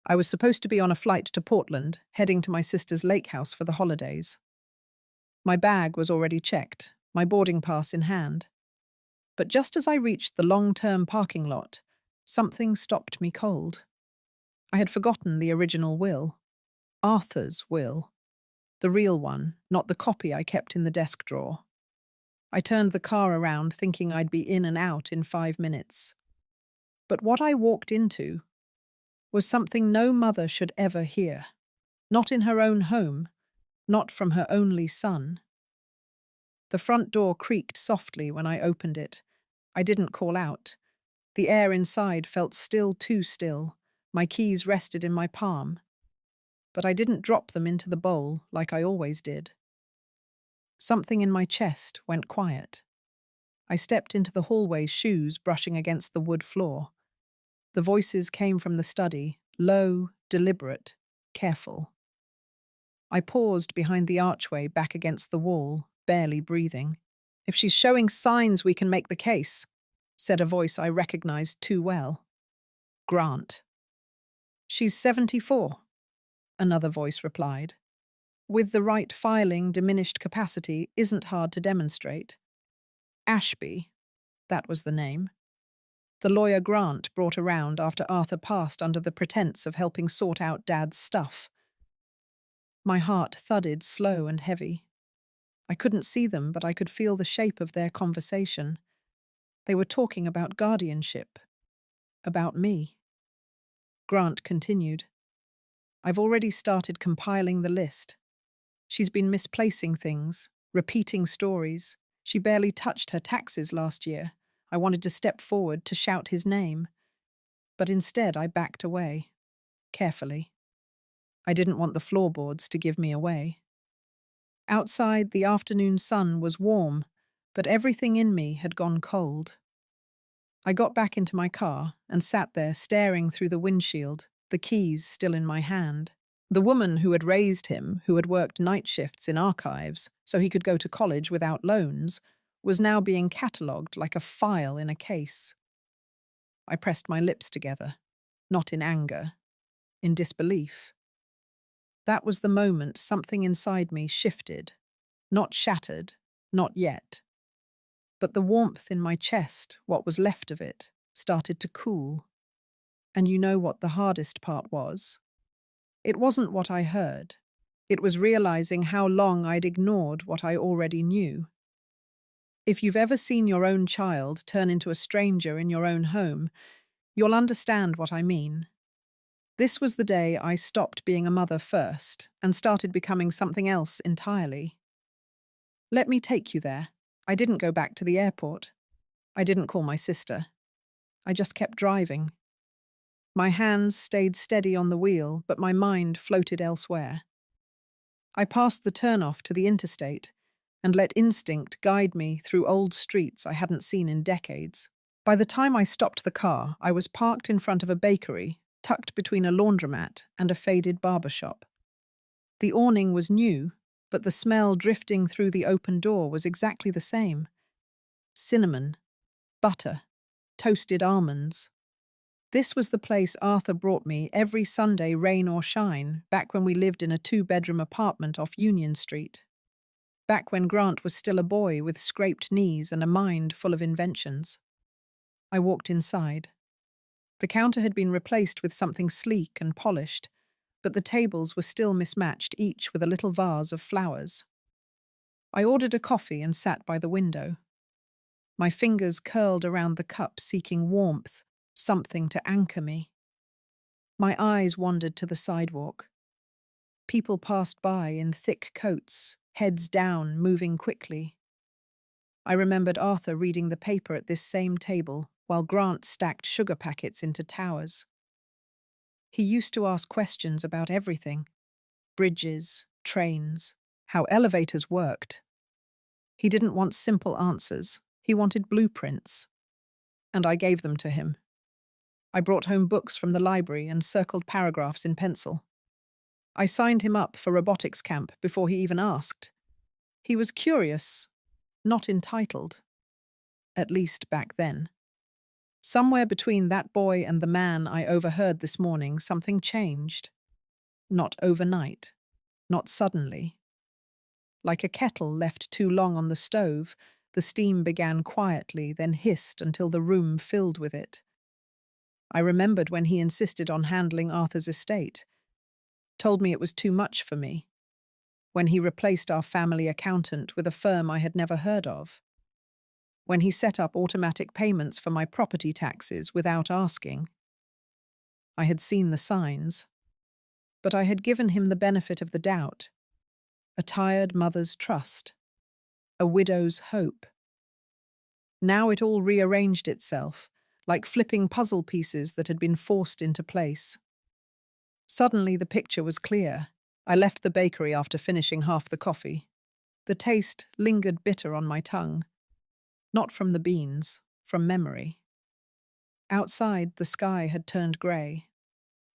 I was supposed to be on a flight to Portland, heading to my sister's lake house for the holidays. My bag was already checked, my boarding pass in hand. But just as I reached the long-term parking lot, something stopped me cold. I had forgotten the original will. Arthur's will. The real one, not the copy I kept in the desk drawer. I turned the car around thinking I'd be in and out in 5 minutes. But what I walked into was something no mother should ever hear. Not in her own home, not from her only son. The front door creaked softly when I opened it. I didn't call out. The air inside felt still too still. My keys rested in my palm. But I didn't drop them into the bowl like I always did. Something in my chest went quiet. I stepped into the hallway, shoes brushing against the wood floor. The voices came from the study, low, deliberate, careful. I paused behind the archway back against the wall, barely breathing. "If she's showing signs, we can make the case," said a voice I recognized too well. Grant. "She's 74, another voice replied. "With the right filing, diminished capacity isn't hard to demonstrate." Ashby, that was the name. The lawyer Grant brought around after Arthur passed under the pretense of helping sort out Dad's stuff. My heart thudded slow and heavy. I couldn't see them, but I could feel the shape of their conversation. They were talking about guardianship. About me. Grant continued. "I've already started compiling the list. She's been misplacing things, repeating stories. She barely touched her taxes last year. I wanted to step forward to shout his name. But instead I backed away. Carefully. I didn't want the floorboards to give me away. Outside, the afternoon sun was warm, but everything in me had gone cold. I got back into my car and sat there staring through the windshield, the keys still in my hand. The woman who had raised him, who had worked night shifts in archives so he could go to college without loans, was now being catalogued like a file in a case. I pressed my lips together, not in anger, in disbelief. That was the moment something inside me shifted, not shattered, not yet. But the warmth in my chest, what was left of it, started to cool. And you know what the hardest part was? It wasn't what I heard. It was realizing how long I'd ignored what I already knew. If you've ever seen your own child turn into a stranger in your own home, you'll understand what I mean. This was the day I stopped being a mother first and started becoming something else entirely. Let me take you there. I didn't go back to the airport. I didn't call my sister. I just kept driving. My hands stayed steady on the wheel, but my mind floated elsewhere. I passed the turnoff to the interstate and let instinct guide me through old streets I hadn't seen in decades. By the time I stopped the car, I was parked in front of a bakery, tucked between a laundromat and a faded barber shop. The awning was new, but the smell drifting through the open door was exactly the same. Cinnamon, butter, toasted almonds. This was the place Arthur brought me every Sunday, rain or shine, back when we lived in a 2-bedroom apartment off Union Street. Back when Grant was still a boy with scraped knees and a mind full of inventions. I walked inside. The counter had been replaced with something sleek and polished, but the tables were still mismatched, each with a little vase of flowers. I ordered a coffee and sat by the window. My fingers curled around the cup, seeking warmth, something to anchor me. My eyes wandered to the sidewalk. People passed by in thick coats, heads down, moving quickly. I remembered Arthur reading the paper at this same table, while Grant stacked sugar packets into towers. He used to ask questions about everything: bridges, trains, how elevators worked. He didn't want simple answers. He wanted blueprints. And I gave them to him. I brought home books from the library and circled paragraphs in pencil. I signed him up for robotics camp before he even asked. He was curious, not entitled. At least back then. Somewhere between that boy and the man I overheard this morning, something changed. Not overnight, not suddenly. Like a kettle left too long on the stove, the steam began quietly, then hissed until the room filled with it. I remembered when he insisted on handling Arthur's estate, told me it was too much for me, when he replaced our family accountant with a firm I had never heard of, when he set up automatic payments for my property taxes without asking. I had seen the signs, but I had given him the benefit of the doubt, a tired mother's trust, a widow's hope. Now it all rearranged itself, like flipping puzzle pieces that had been forced into place. Suddenly the picture was clear. I left the bakery after finishing half the coffee. The taste lingered bitter on my tongue, not from the beans, from memory. Outside, the sky had turned grey.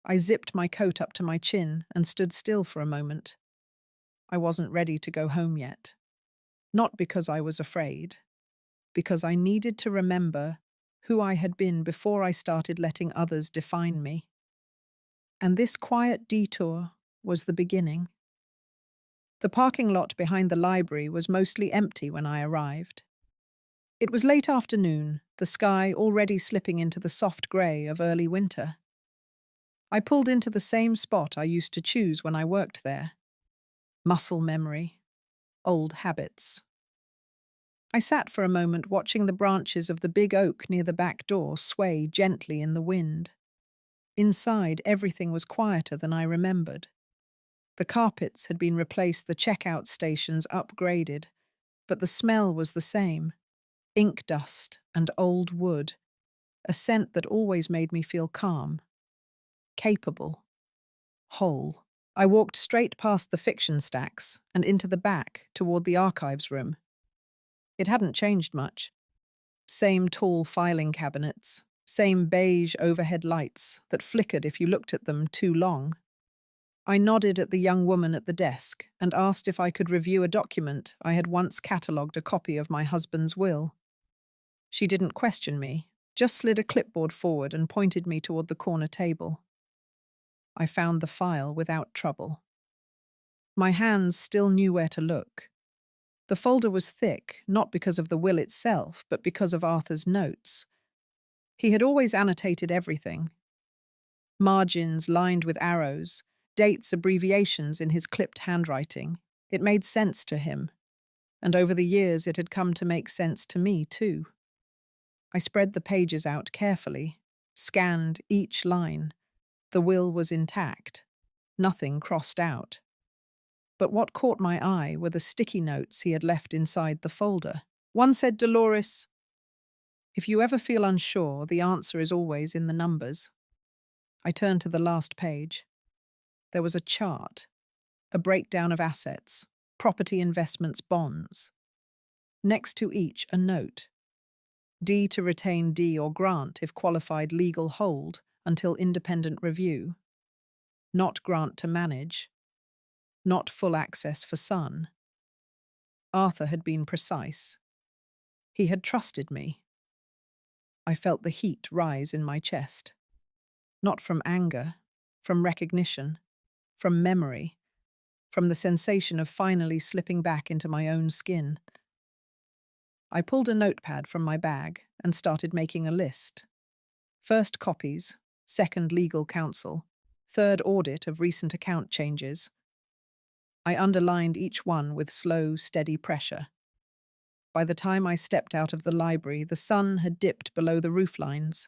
I zipped my coat up to my chin and stood still for a moment. I wasn't ready to go home yet. Not because I was afraid, because I needed to remember who I had been before I started letting others define me. And this quiet detour was the beginning. The parking lot behind the library was mostly empty when I arrived. It was late afternoon, the sky already slipping into the soft grey of early winter. I pulled into the same spot I used to choose when I worked there. Muscle memory, old habits. I sat for a moment watching the branches of the big oak near the back door sway gently in the wind. Inside, everything was quieter than I remembered. The carpets had been replaced, the checkout stations upgraded, but the smell was the same. Ink dust and old wood, a scent that always made me feel calm, capable, whole. I walked straight past the fiction stacks and into the back toward the archives room. It hadn't changed much. Same tall filing cabinets, same beige overhead lights that flickered if you looked at them too long. I nodded at the young woman at the desk and asked if I could review a document I had once catalogued, a copy of my husband's will. She didn't question me, just slid a clipboard forward and pointed me toward the corner table. I found the file without trouble. My hands still knew where to look. The folder was thick, not because of the will itself, but because of Arthur's notes. He had always annotated everything. Margins lined with arrows, dates, abbreviations in his clipped handwriting. It made sense to him, and over the years it had come to make sense to me too. I spread the pages out carefully, scanned each line. The will was intact, nothing crossed out. But what caught my eye were the sticky notes he had left inside the folder. One said, "Dolores, if you ever feel unsure, the answer is always in the numbers." I turned to the last page. There was a chart, a breakdown of assets, property, investments, bonds. Next to each, a note. D to retain D or grant if qualified, legal hold until independent review. Not grant to manage. Not full access for son. Arthur had been precise. He had trusted me. I felt the heat rise in my chest. Not from anger, from recognition, from memory, from the sensation of finally slipping back into my own skin. I pulled a notepad from my bag and started making a list. First, copies. Second, legal counsel. Third, audit of recent account changes. I underlined each one with slow, steady pressure. By the time I stepped out of the library, the sun had dipped below the rooflines.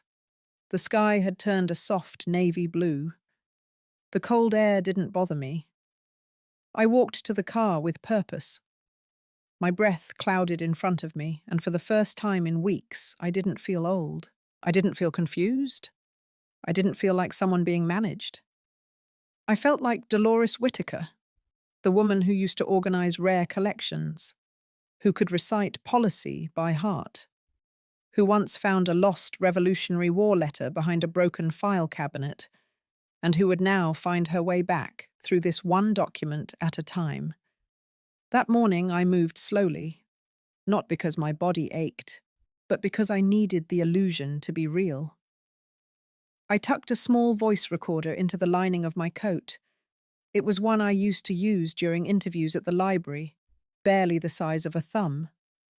The sky had turned a soft navy blue. The cold air didn't bother me. I walked to the car with purpose. My breath clouded in front of me, and for the first time in weeks, I didn't feel old. I didn't feel confused. I didn't feel like someone being managed. I felt like Dolores Whitaker, the woman who used to organize rare collections, who could recite policy by heart, who once found a lost Revolutionary War letter behind a broken file cabinet, and who would now find her way back through this one document at a time. That morning I moved slowly, not because my body ached, but because I needed the illusion to be real. I tucked a small voice recorder into the lining of my coat. It was one I used to use during interviews at the library, barely the size of a thumb,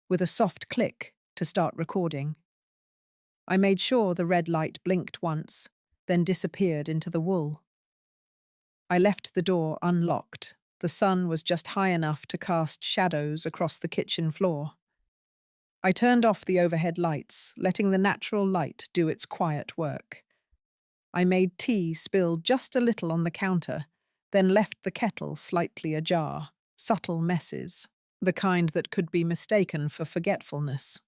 with a soft click to start recording. I made sure the red light blinked once, then disappeared into the wool. I left the door unlocked. The sun was just high enough to cast shadows across the kitchen floor. I turned off the overhead lights, letting the natural light do its quiet work. I made tea spill just a little on the counter, then left the kettle slightly ajar, subtle messes, the kind that could be mistaken for forgetfulness.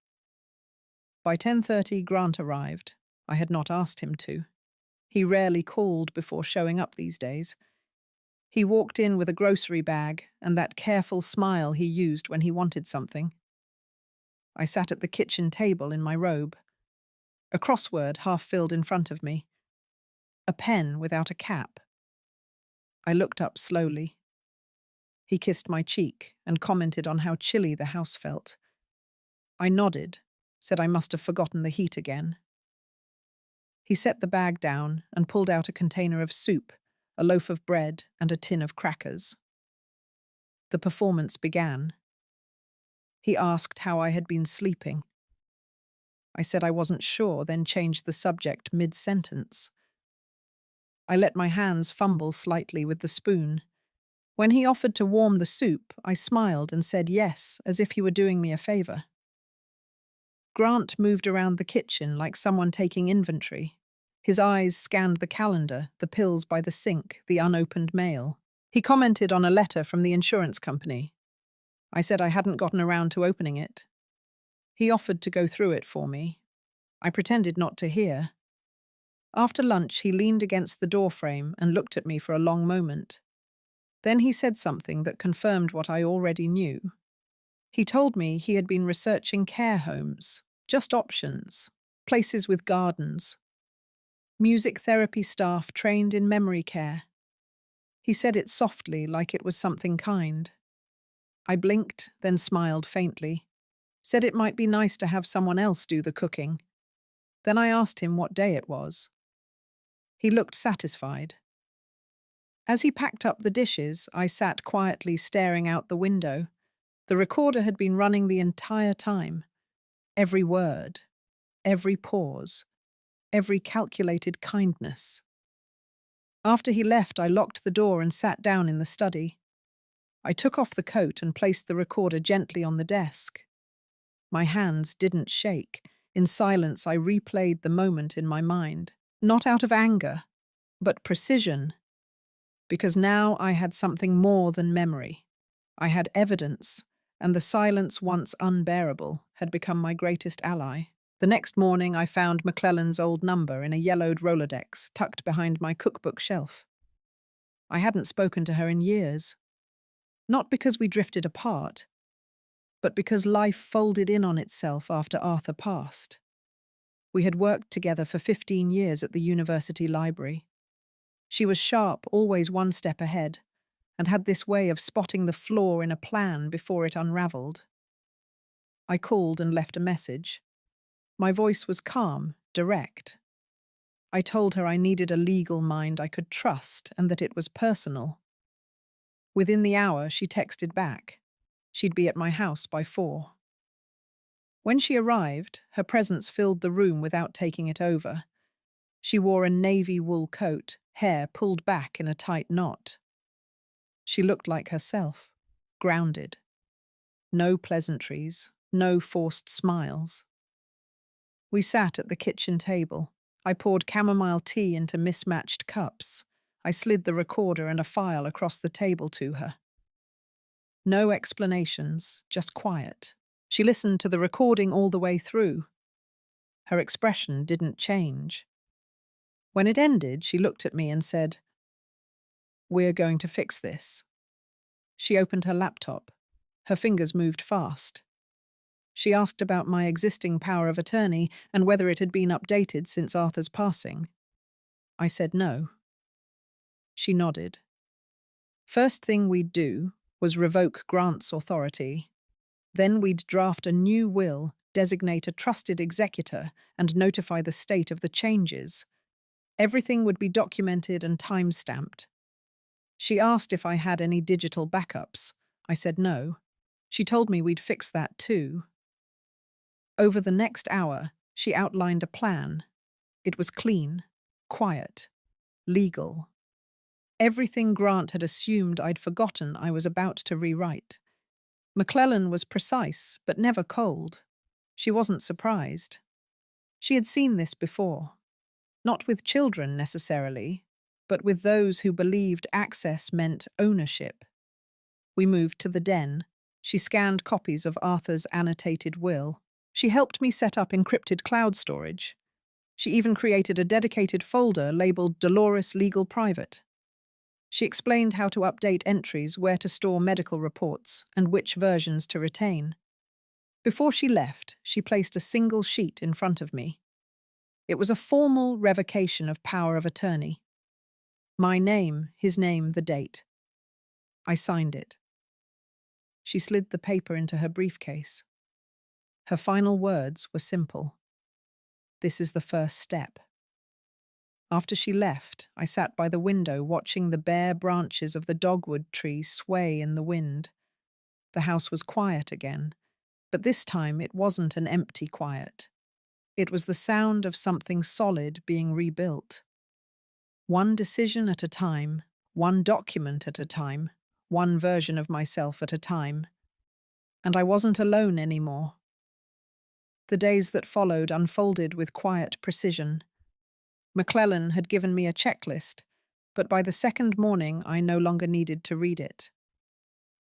By 10:30, Grant arrived. I had not asked him to. He rarely called before showing up these days. He walked in with a grocery bag and that careful smile he used when he wanted something. I sat at the kitchen table in my robe. A crossword half filled in front of me. A pen without a cap. I looked up slowly. He kissed my cheek and commented on how chilly the house felt. I nodded, said I must have forgotten the heat again. He set the bag down and pulled out a container of soup, a loaf of bread, and a tin of crackers. The performance began. He asked how I had been sleeping. I said I wasn't sure, then changed the subject mid-sentence. I let my hands fumble slightly with the spoon. When he offered to warm the soup, I smiled and said yes, as if he were doing me a favor. Grant moved around the kitchen like someone taking inventory. His eyes scanned the calendar, the pills by the sink, the unopened mail. He commented on a letter from the insurance company. I said I hadn't gotten around to opening it. He offered to go through it for me. I pretended not to hear. After lunch, he leaned against the doorframe and looked at me for a long moment. Then he said something that confirmed what I already knew. He told me he had been researching care homes, just options, places with gardens, music therapy staff trained in memory care. He said it softly, like it was something kind. I blinked, then smiled faintly, said it might be nice to have someone else do the cooking. Then I asked him what day it was. He looked satisfied. As he packed up the dishes, I sat quietly staring out the window. The recorder had been running the entire time. Every word, every pause, every calculated kindness. After he left, I locked the door and sat down in the study. I took off the coat and placed the recorder gently on the desk. My hands didn't shake. In silence, I replayed the moment in my mind, not out of anger, but precision, because now I had something more than memory. I had evidence, and the silence, once unbearable, had become my greatest ally. The next morning, I found McClellan's old number in a yellowed Rolodex tucked behind my cookbook shelf. I hadn't spoken to her in years. Not because we drifted apart, but because life folded in on itself after Arthur passed. We had worked together for 15 years at the university library. She was sharp, always one step ahead, and had this way of spotting the flaw in a plan before it unraveled. I called and left a message. My voice was calm, direct. I told her I needed a legal mind I could trust and that it was personal. Within the hour, she texted back. She'd be at my house by 4. When she arrived, her presence filled the room without taking it over. She wore a navy wool coat, hair pulled back in a tight knot. She looked like herself, grounded. No pleasantries, no forced smiles. We sat at the kitchen table. I poured chamomile tea into mismatched cups. I slid the recorder and a file across the table to her. No explanations, just quiet. She listened to the recording all the way through. Her expression didn't change. When it ended, she looked at me and said, "We're going to fix this." She opened her laptop. Her fingers moved fast. She asked about my existing power of attorney and whether it had been updated since Arthur's passing. I said no. She nodded. First thing we'd do was revoke Grant's authority. Then we'd draft a new will designate a trusted executor, and notify the state of the changes. Everything would be documented and time-stamped. She asked if I had any digital backups. I said no. She told me we'd fix that too. Over the next hour, she outlined a plan. It was clean, quiet, legal. Everything Grant had assumed I'd forgotten I was about to rewrite. McClellan was precise, but never cold. She wasn't surprised. She had seen this before. Not with children necessarily, but with those who believed access meant ownership. We moved to the den. She scanned copies of Arthur's annotated will. She helped me set up encrypted cloud storage. She even created a dedicated folder labeled Dolores Legal Private. She explained how to update entries, where to store medical reports, and which versions to retain. Before she left, she placed a single sheet in front of me. It was a formal revocation of power of attorney. My name, his name, the date. I signed it. She slid the paper into her briefcase. Her final words were simple. This is the first step. After she left, I sat by the window watching the bare branches of the dogwood tree sway in the wind. The house was quiet again, but this time it wasn't an empty quiet. It was the sound of something solid being rebuilt. One decision at a time, one document at a time, one version of myself at a time. And I wasn't alone anymore. The days that followed unfolded with quiet precision. McClellan had given me a checklist, but by the second morning I no longer needed to read it.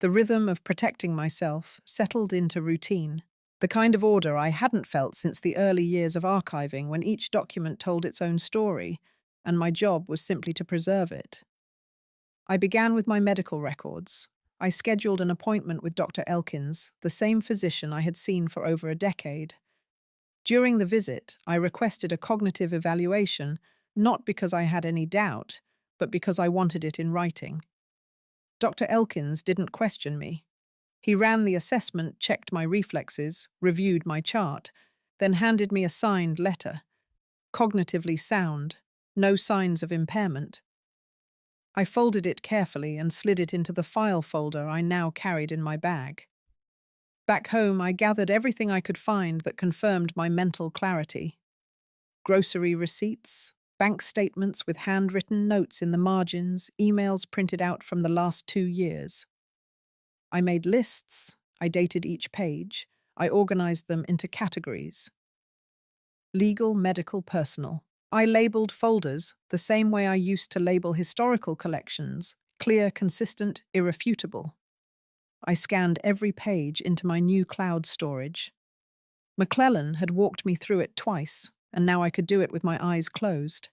The rhythm of protecting myself settled into routine, the kind of order I hadn't felt since the early years of archiving, when each document told its own story, and my job was simply to preserve it. I began with my medical records. I scheduled an appointment with Dr. Elkins, the same physician I had seen for over a decade. During the visit, I requested a cognitive evaluation, not because I had any doubt, but because I wanted it in writing. Dr. Elkins didn't question me. He ran the assessment, checked my reflexes, reviewed my chart, then handed me a signed letter. Cognitively sound, no signs of impairment. I folded it carefully and slid it into the file folder I now carried in my bag. Back home, I gathered everything I could find that confirmed my mental clarity. Grocery receipts, bank statements with handwritten notes in the margins, emails printed out from the last 2 years. I made lists, I dated each page, I organized them into categories. Legal, medical, personal. I labeled folders the same way I used to label historical collections: clear, consistent, irrefutable. I scanned every page into my new cloud storage. McClellan had walked me through it twice, and now I could do it with my eyes closed.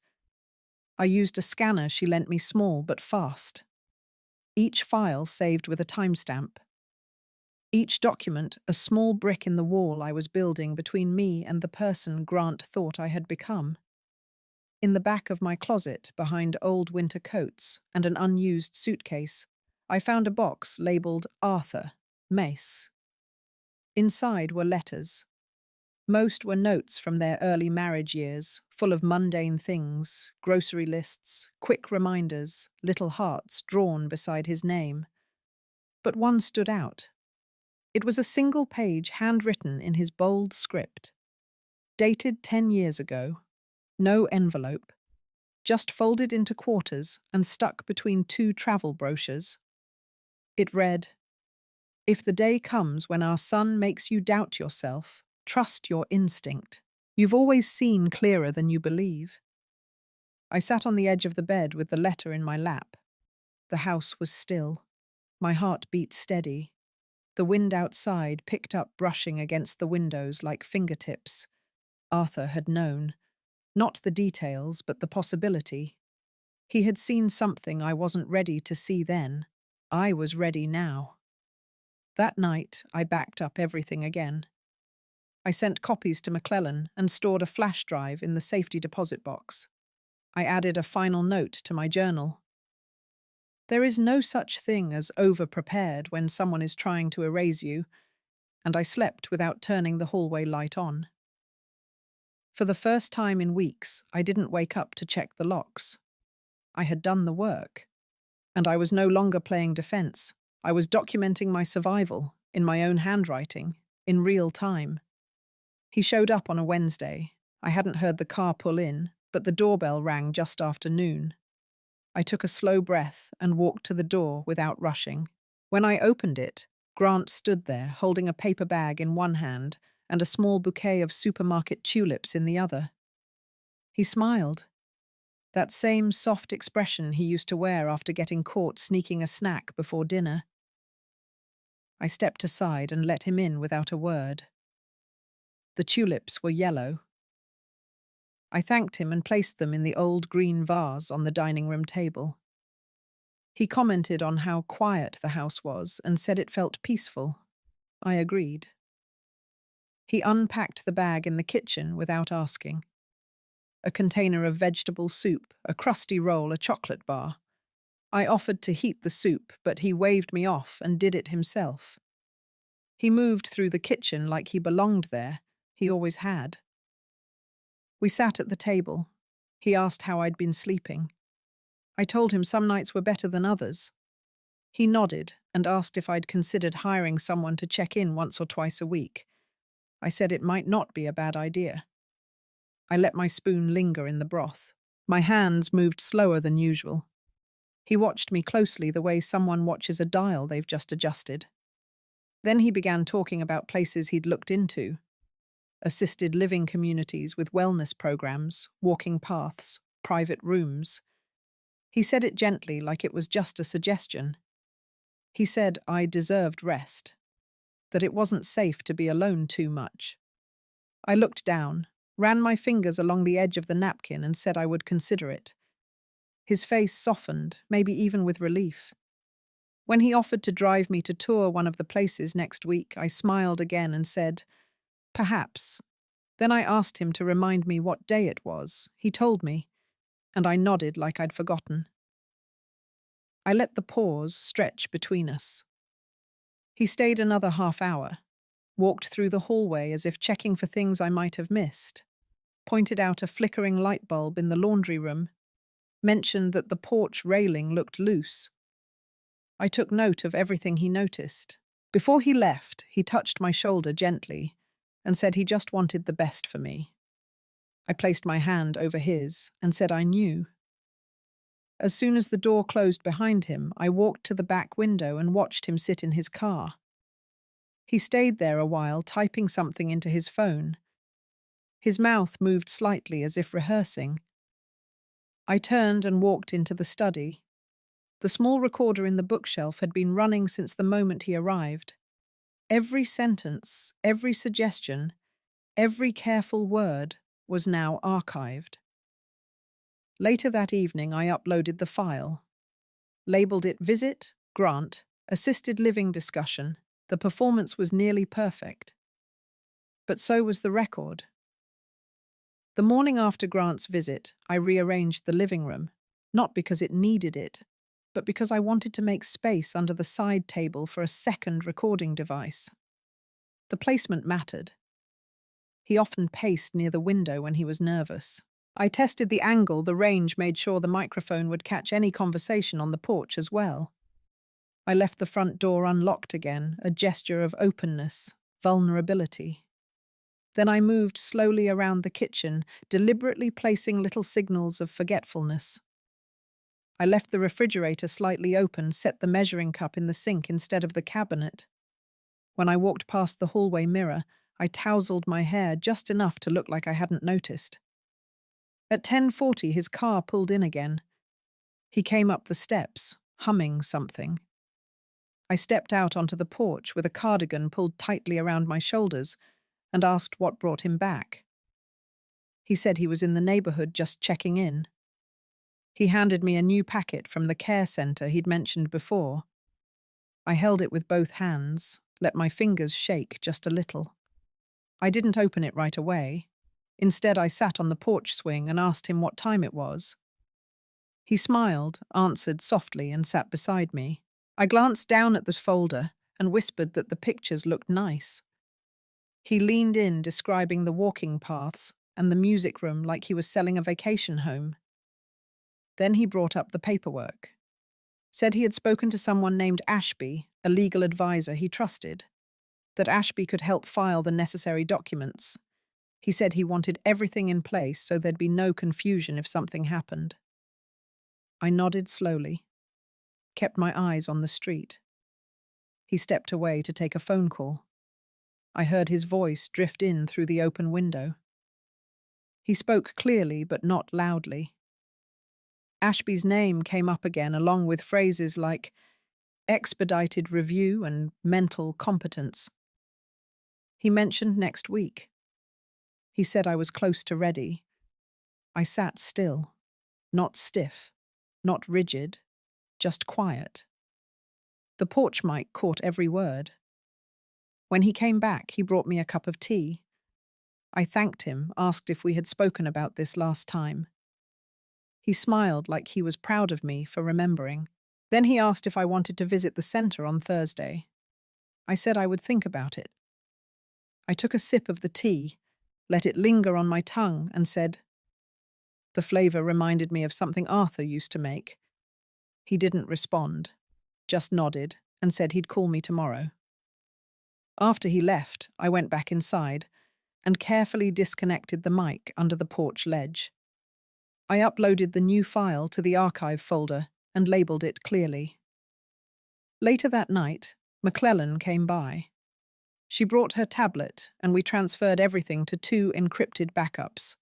I used a scanner she lent me, small but fast. Each file saved with a timestamp. Each document a small brick in the wall I was building between me and the person Grant thought I had become. In the back of my closet, behind old winter coats and an unused suitcase, I found a box labeled Arthur, Mace. Inside were letters. Most were notes from their early marriage years, full of mundane things, grocery lists, quick reminders, little hearts drawn beside his name. But one stood out. It was a single page handwritten in his bold script. Dated 10 years ago. No envelope. Just folded into quarters and stuck between 2 travel brochures. It read, "If the day comes when our son makes you doubt yourself, trust your instinct. You've always seen clearer than you believe." I sat on the edge of the bed with the letter in my lap. The house was still. My heart beat steady. The wind outside picked up, brushing against the windows like fingertips. Arthur had known. Not the details, but the possibility. He had seen something I wasn't ready to see then. I was ready now. That night, I backed up everything again. I sent copies to McClellan and stored a flash drive in the safety deposit box. I added a final note to my journal. There is no such thing as over-prepared when someone is trying to erase you. and I slept without turning the hallway light on. For the first time in weeks, I didn't wake up to check the locks. I had done the work, and I was no longer playing defense. I was documenting my survival, in my own handwriting, in real time. He showed up on a Wednesday. I hadn't heard the car pull in, but the doorbell rang just after noon. I took a slow breath and walked to the door without rushing. When I opened it, Grant stood there holding a paper bag in one hand and a small bouquet of supermarket tulips in the other. He smiled. That same soft expression he used to wear after getting caught sneaking a snack before dinner. I stepped aside and let him in without a word. The tulips were yellow. I thanked him and placed them in the old green vase on the dining room table. He commented on how quiet the house was and said it felt peaceful. I agreed. He unpacked the bag in the kitchen without asking. A container of vegetable soup, a crusty roll, a chocolate bar. I offered to heat the soup, but he waved me off and did it himself. He moved through the kitchen like he belonged there. He always had. We sat at the table. He asked how I'd been sleeping. I told him some nights were better than others. He nodded and asked if I'd considered hiring someone to check in once or twice a week. I said it might not be a bad idea. I let my spoon linger in the broth. My hands moved slower than usual. He watched me closely the way someone watches a dial they've just adjusted. Then he began talking about places he'd looked into. Assisted living communities with wellness programs, walking paths, private rooms. He said it gently, like it was just a suggestion. He said I deserved rest, that it wasn't safe to be alone too much. I looked down, ran my fingers along the edge of the napkin and said I would consider it. His face softened, maybe even with relief. When he offered to drive me to tour one of the places next week, I smiled again and said, perhaps. Then I asked him to remind me what day it was. He told me, and I nodded like I'd forgotten. I let the pause stretch between us. He stayed another half hour, walked through the hallway as if checking for things I might have missed, pointed out a flickering light bulb in the laundry room, mentioned that the porch railing looked loose. I took note of everything he noticed. Before he left, he touched my shoulder gently and said he just wanted the best for me. I placed my hand over his and said I knew. As soon as the door closed behind him, I walked to the back window and watched him sit in his car. He stayed there a while, typing something into his phone. His mouth moved slightly as if rehearsing. I turned and walked into the study. The small recorder in the bookshelf had been running since the moment he arrived. Every sentence, every suggestion, every careful word was now archived. Later that evening, I uploaded the file, labeled it Visit, Grant, Assisted Living Discussion. The performance was nearly perfect. But so was the record. The morning after Grant's visit, I rearranged the living room, not because it needed it, but because I wanted to make space under the side table for a second recording device. The placement mattered. He often paced near the window when he was nervous. I tested the angle, the range, made sure the microphone would catch any conversation on the porch as well. I left the front door unlocked again, a gesture of openness, vulnerability. Then I moved slowly around the kitchen, deliberately placing little signals of forgetfulness. I left the refrigerator slightly open, set the measuring cup in the sink instead of the cabinet. When I walked past the hallway mirror, I tousled my hair just enough to look like I hadn't noticed. At 10:40, his car pulled in again. He came up the steps, humming something. I stepped out onto the porch with a cardigan pulled tightly around my shoulders and asked what brought him back. He said he was in the neighborhood just checking in. He handed me a new packet from the care center he'd mentioned before. I held it with both hands, let my fingers shake just a little. I didn't open it right away. Instead, I sat on the porch swing and asked him what time it was. He smiled, answered softly, and sat beside me. I glanced down at this folder and whispered that the pictures looked nice. He leaned in, describing the walking paths and the music room like he was selling a vacation home. Then he brought up the paperwork. Said he had spoken to someone named Ashby, a legal advisor he trusted, that Ashby could help file the necessary documents. He said he wanted everything in place so there'd be no confusion if something happened. I nodded slowly, kept my eyes on the street. He stepped away to take a phone call. I heard his voice drift in through the open window. He spoke clearly but not loudly. Ashby's name came up again along with phrases like expedited review and mental competence. He mentioned next week. He said I was close to ready. I sat still, not stiff, not rigid, just quiet. The porch mic caught every word. When he came back, he brought me a cup of tea. I thanked him, asked if we had spoken about this last time. He smiled like he was proud of me for remembering. Then he asked if I wanted to visit the center on Thursday. I said I would think about it. I took a sip of the tea, let it linger on my tongue, and said, the flavor reminded me of something Arthur used to make. He didn't respond, just nodded and said he'd call me tomorrow. After he left, I went back inside and carefully disconnected the mic under the porch ledge. I uploaded the new file to the archive folder and labeled it clearly. Later that night, McClellan came by. She brought her tablet and we transferred everything to 2 encrypted backups.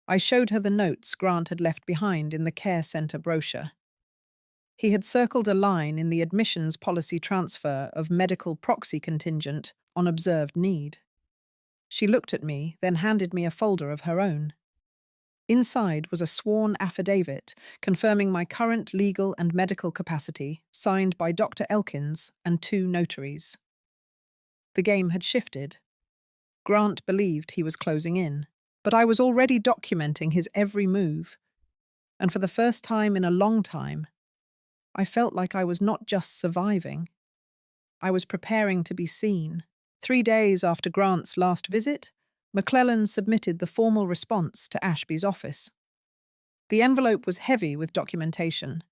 I showed her the notes Grant had left behind in the care center brochure. He had circled a line in the admissions policy transfer of medical proxy contingent on observed need. She looked at me, then handed me a folder of her own. Inside was a sworn affidavit confirming my current legal and medical capacity, signed by Dr. Elkins and 2 notaries. The game had shifted. Grant believed he was closing in, but I was already documenting his every move. And for the first time in a long time, I felt like I was not just surviving. I was preparing to be seen. 3 days after Grant's last visit, McClellan submitted the formal response to Ashby's office. The envelope was heavy with documentation.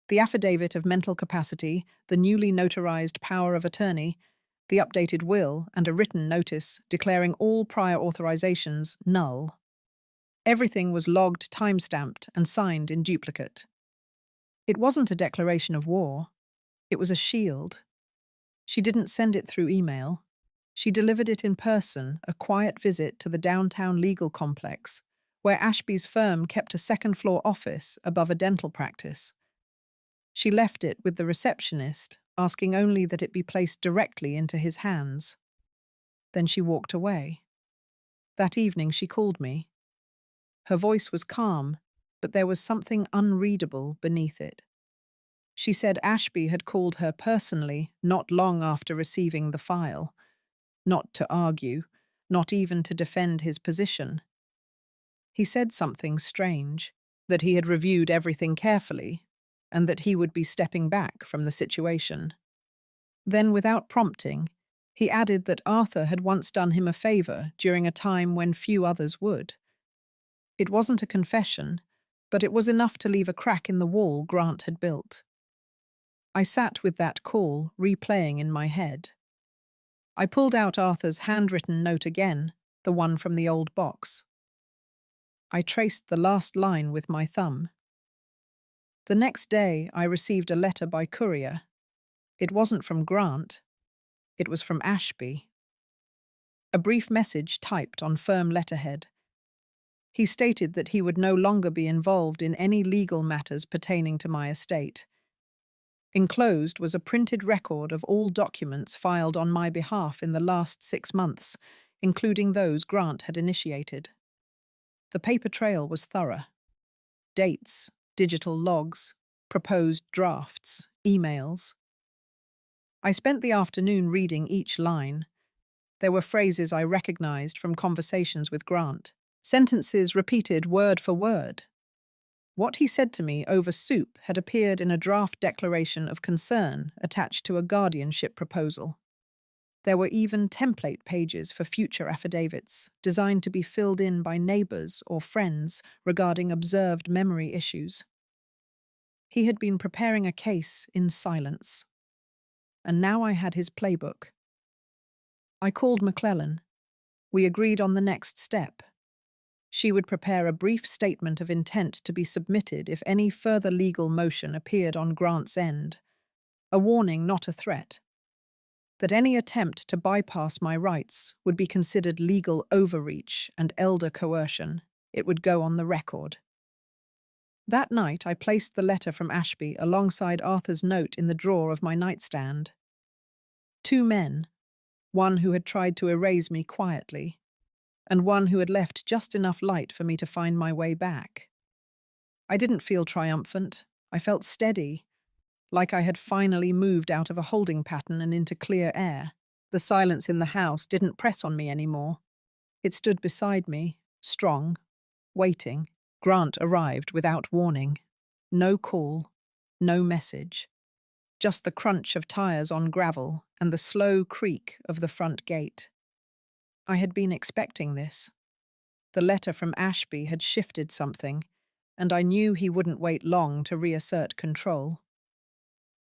The affidavit of mental capacity, the newly notarized power of attorney, the updated will, and a written notice declaring all prior authorizations null. Everything was logged, time-stamped, and signed in duplicate. It wasn't a declaration of war. It was a shield. She didn't send it through email. She delivered it in person, a quiet visit to the downtown legal complex, where Ashby's firm kept a second-floor office above a dental practice. She left it with the receptionist, asking only that it be placed directly into his hands. Then she walked away. That evening she called me. Her voice was calm, but there was something unreadable beneath it. She said Ashby had called her personally not long after receiving the file, not to argue, not even to defend his position. He said something strange, that he had reviewed everything carefully, and that he would be stepping back from the situation. Then, without prompting, he added that Arthur had once done him a favor during a time when few others would. It wasn't a confession, but it was enough to leave a crack in the wall Grant had built. I sat with that call replaying in my head. I pulled out Arthur's handwritten note again, the one from the old box. I traced the last line with my thumb. The next day, I received a letter by courier. It wasn't from Grant. It was from Ashby. A brief message typed on firm letterhead. He stated that he would no longer be involved in any legal matters pertaining to my estate. Enclosed was a printed record of all documents filed on my behalf in the last 6 months, including those Grant had initiated. The paper trail was thorough. Dates, digital logs, proposed drafts, emails. I spent the afternoon reading each line. There were phrases I recognized from conversations with Grant, sentences repeated word for word. What he said to me over soup had appeared in a draft declaration of concern attached to a guardianship proposal. There were even template pages for future affidavits, designed to be filled in by neighbors or friends regarding observed memory issues. He had been preparing a case in silence, and now I had his playbook. I called McClellan. We agreed on the next step. She would prepare a brief statement of intent to be submitted if any further legal motion appeared on Grant's end. A warning, not a threat. That any attempt to bypass my rights would be considered legal overreach and elder coercion. It would go on the record. That night, I placed the letter from Ashby alongside Arthur's note in the drawer of my nightstand. Two men, one who had tried to erase me quietly, and one who had left just enough light for me to find my way back. I didn't feel triumphant. I felt steady, like I had finally moved out of a holding pattern and into clear air. The silence in the house didn't press on me anymore. It stood beside me, strong, waiting. Grant arrived without warning. No call, no message. Just the crunch of tires on gravel and the slow creak of the front gate. I had been expecting this. The letter from Ashby had shifted something, and I knew he wouldn't wait long to reassert control.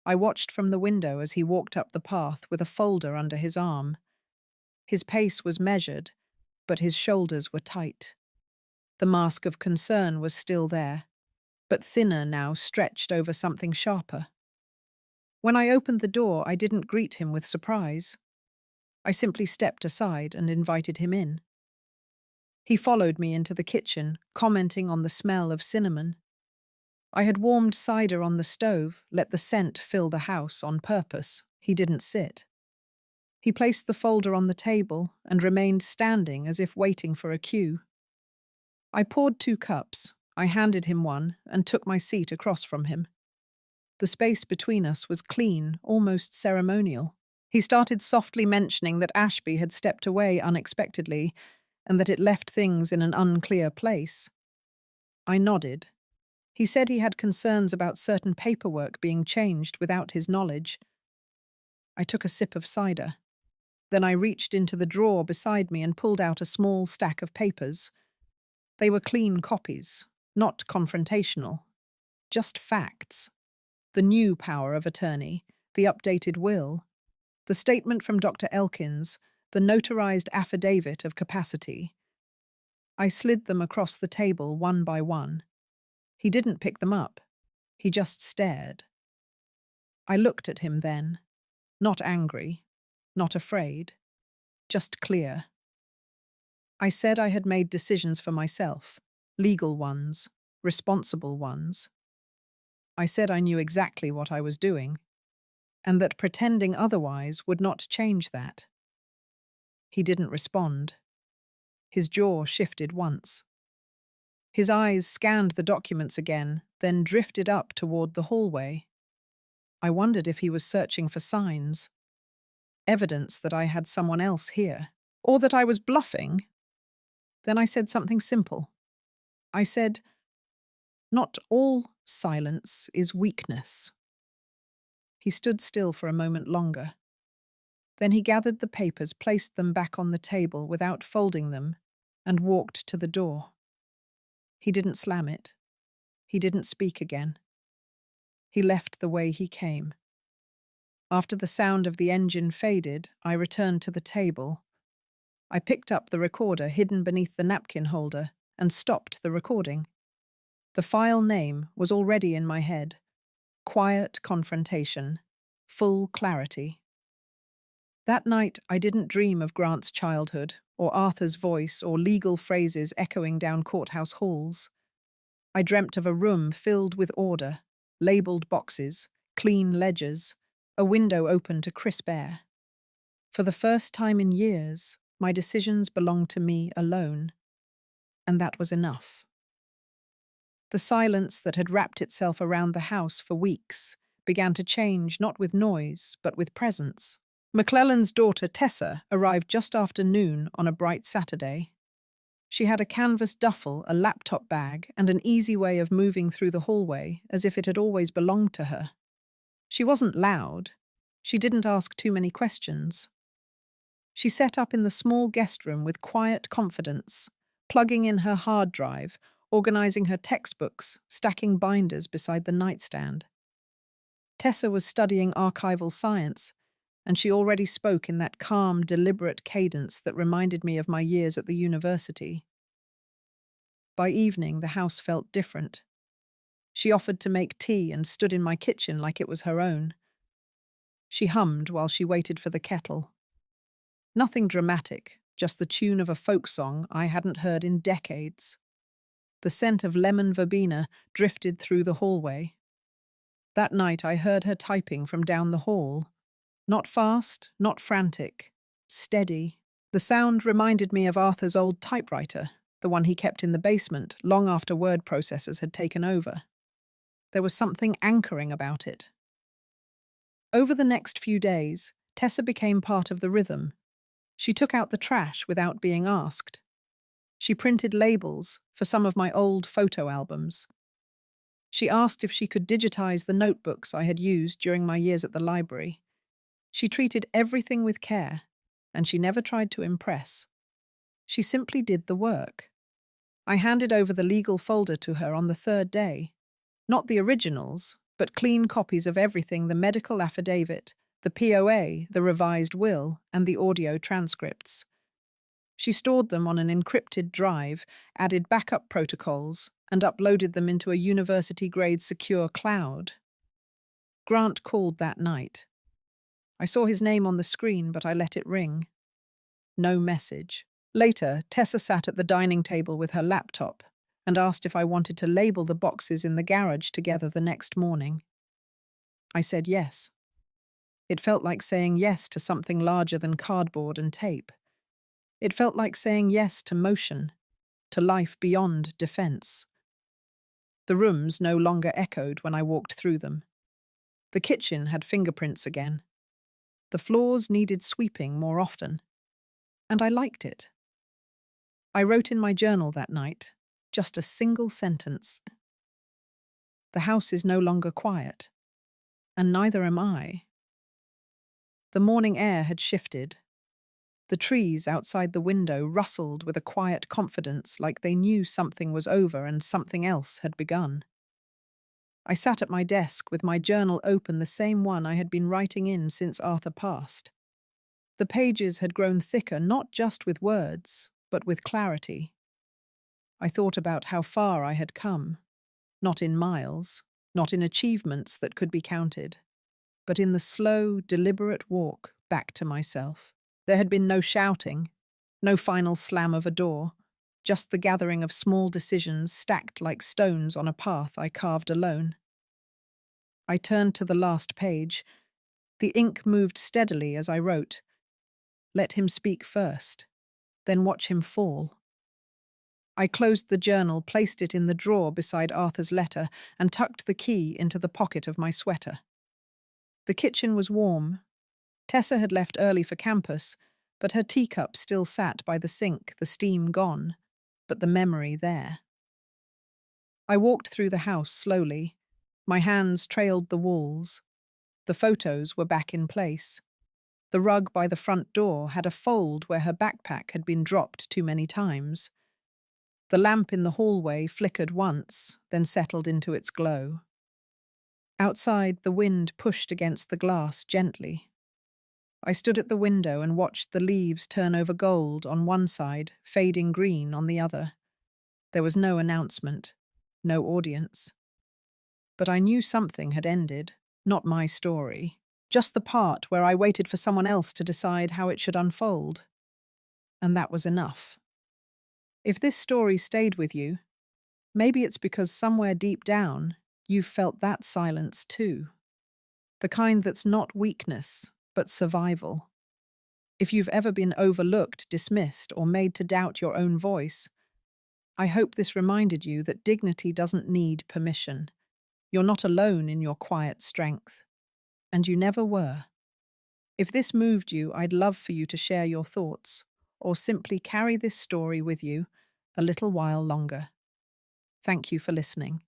I watched from the window as he walked up the path with a folder under his arm. His pace was measured, but his shoulders were tight. The mask of concern was still there, but thinner now, stretched over something sharper. When I opened the door, I didn't greet him with surprise. I simply stepped aside and invited him in. He followed me into the kitchen, commenting on the smell of cinnamon. I had warmed cider on the stove, let the scent fill the house on purpose. He didn't sit. He placed the folder on the table and remained standing as if waiting for a cue. I poured 2 cups. I handed him one and took my seat across from him. The space between us was clean, almost ceremonial. He started softly mentioning that Ashby had stepped away unexpectedly and that it left things in an unclear place. I nodded. He said he had concerns about certain paperwork being changed without his knowledge. I took a sip of cider. Then I reached into the drawer beside me and pulled out a small stack of papers. They were clean copies, not confrontational, just facts. The new power of attorney, the updated will, the statement from Dr. Elkins, the notarized affidavit of capacity. I slid them across the table one by one. He didn't pick them up. He just stared. I looked at him then, not angry, not afraid, just clear. I said I had made decisions for myself, legal ones, responsible ones. I said I knew exactly what I was doing, and that pretending otherwise would not change that. He didn't respond. His jaw shifted once. His eyes scanned the documents again, then drifted up toward the hallway. I wondered if he was searching for signs, evidence that I had someone else here, or that I was bluffing. Then I said something simple. I said, "Not all silence is weakness." He stood still for a moment longer. Then he gathered the papers, placed them back on the table without folding them, and walked to the door. He didn't slam it. He didn't speak again. He left the way he came. After the sound of the engine faded, I returned to the table. I picked up the recorder hidden beneath the napkin holder and stopped the recording. The file name was already in my head. Quiet confrontation. Full clarity. That night, I didn't dream of Grant's childhood, or Arthur's voice, or legal phrases echoing down courthouse halls. I dreamt of a room filled with order, labeled boxes, clean ledgers, a window open to crisp air. For the first time in years, my decisions belonged to me alone, and that was enough. The silence that had wrapped itself around the house for weeks began to change, not with noise, but with presence. McClellan's daughter, Tessa, arrived just after noon on a bright Saturday. She had a canvas duffel, a laptop bag, and an easy way of moving through the hallway, as if it had always belonged to her. She wasn't loud. She didn't ask too many questions. She set up in the small guest room with quiet confidence, plugging in her hard drive, organizing her textbooks, stacking binders beside the nightstand. Tessa was studying archival science, and she already spoke in that calm, deliberate cadence that reminded me of my years at the university. By evening, the house felt different. She offered to make tea and stood in my kitchen like it was her own. She hummed while she waited for the kettle. Nothing dramatic, just the tune of a folk song I hadn't heard in decades. The scent of lemon verbena drifted through the hallway. That night I heard her typing from down the hall. Not fast, not frantic. Steady. The sound reminded me of Arthur's old typewriter, the one he kept in the basement long after word processors had taken over. There was something anchoring about it. Over the next few days, Tessa became part of the rhythm. She took out the trash without being asked. She printed labels for some of my old photo albums. She asked if she could digitize the notebooks I had used during my years at the library. She treated everything with care, and she never tried to impress. She simply did the work. I handed over the legal folder to her on the third day. Not the originals, but clean copies of everything: the medical affidavit, the POA, the revised will, and the audio transcripts. She stored them on an encrypted drive, added backup protocols, and uploaded them into a university-grade secure cloud. Grant called that night. I saw his name on the screen, but I let it ring. No message. Later, Tessa sat at the dining table with her laptop and asked if I wanted to label the boxes in the garage together the next morning. I said yes. It felt like saying yes to something larger than cardboard and tape. It felt like saying yes to motion, to life beyond defense. The rooms no longer echoed when I walked through them. The kitchen had fingerprints again. The floors needed sweeping more often. And I liked it. I wrote in my journal that night, just a single sentence. The house is no longer quiet, and neither am I. The morning air had shifted. The trees outside the window rustled with a quiet confidence, like they knew something was over and something else had begun. I sat at my desk with my journal open, the same one I had been writing in since Arthur passed. The pages had grown thicker, not just with words, but with clarity. I thought about how far I had come, not in miles, not in achievements that could be counted, but in the slow, deliberate walk back to myself. There had been no shouting, no final slam of a door, just the gathering of small decisions stacked like stones on a path I carved alone. I turned to the last page. The ink moved steadily as I wrote. Let him speak first, then watch him fall. I closed the journal, placed it in the drawer beside Arthur's letter, and tucked the key into the pocket of my sweater. The kitchen was warm. Tessa had left early for campus, but her teacup still sat by the sink, the steam gone, but the memory there. I walked through the house slowly. My hands trailed the walls. The photos were back in place. The rug by the front door had a fold where her backpack had been dropped too many times. The lamp in the hallway flickered once, then settled into its glow. Outside, the wind pushed against the glass gently. I stood at the window and watched the leaves turn over gold on one side, fading green on the other. There was no announcement, no audience. But I knew something had ended, not my story, just the part where I waited for someone else to decide how it should unfold. And that was enough. If this story stayed with you, maybe it's because somewhere deep down, you've felt that silence too. The kind that's not weakness, but survival. If you've ever been overlooked, dismissed, or made to doubt your own voice, I hope this reminded you that dignity doesn't need permission. You're not alone in your quiet strength. And you never were. If this moved you, I'd love for you to share your thoughts, or simply carry this story with you a little while longer. Thank you for listening.